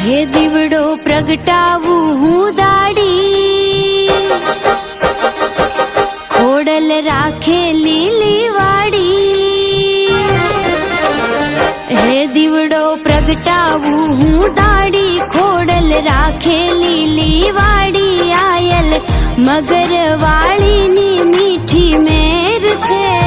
હે દીવડો પ્રગટાવું હું દાડી, ખોડલ રાખે લીલી વાડી. હે દીવડો પ્રગટાવું હું દાડી, ખોડલ રાખે લીલી વાડી. આયલ મગર વાળીની મીઠી મેર છે.